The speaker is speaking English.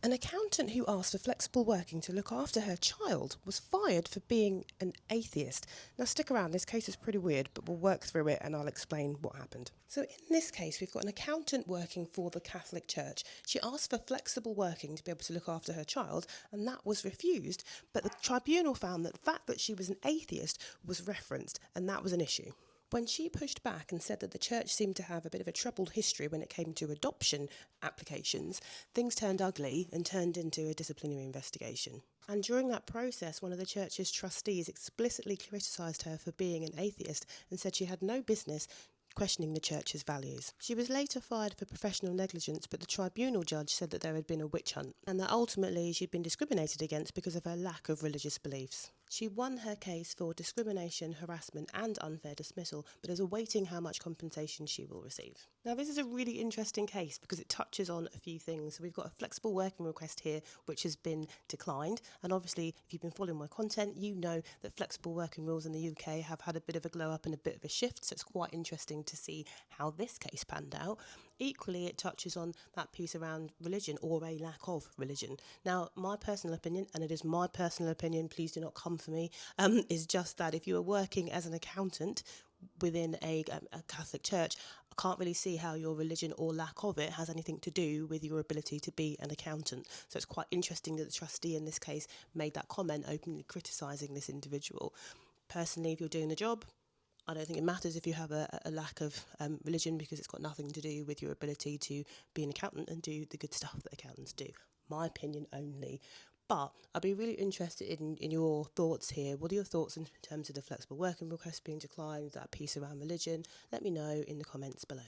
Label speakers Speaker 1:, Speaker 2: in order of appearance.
Speaker 1: An accountant who asked for flexible working to look after her child was fired for being an atheist. Now stick around, this case is pretty weird, but we'll work through it and I'll explain what happened. So in this case, we've got an accountant working for the Catholic Church. She asked for flexible working to be able to look after her child, and that was refused, but the tribunal found that the fact that she was an atheist was referenced, and that was an issue. When she pushed back and said that the church seemed to have a bit of a troubled history when it came to adoption applications, things turned ugly and turned into a disciplinary investigation. And during that process, one of the church's trustees explicitly criticised her for being an atheist and said she had no business questioning the church's values. She was later fired for professional negligence, but the tribunal judge said that there had been a witch hunt and that ultimately she'd been discriminated against because of her lack of religious beliefs. She won her case for discrimination, harassment and unfair dismissal, but is awaiting how much compensation she will receive. Now this is a really interesting case because it touches on a few things. So we've got a flexible working request here which has been declined, and obviously if you've been following my content you know that flexible working rules in the UK have had a bit of a glow up and a bit of a shift, so it's quite interesting to see how this case panned out. Equally, it touches on that piece around religion or a lack of religion. Now, my personal opinion, and it is my personal opinion, please do not come for me, is just that if you are working as an accountant within a Catholic church, I can't really see how your religion or lack of it has anything to do with your ability to be an accountant. So it's quite interesting that the trustee in this case made that comment, openly criticising this individual. Personally, if you're doing the job, I don't think it matters if you have a lack of religion, because it's got nothing to do with your ability to be an accountant and do the good stuff that accountants do. My opinion only. But I'd be really interested in your thoughts here. What are your thoughts in terms of the flexible working request being declined, that piece around religion? Let me know in the comments below.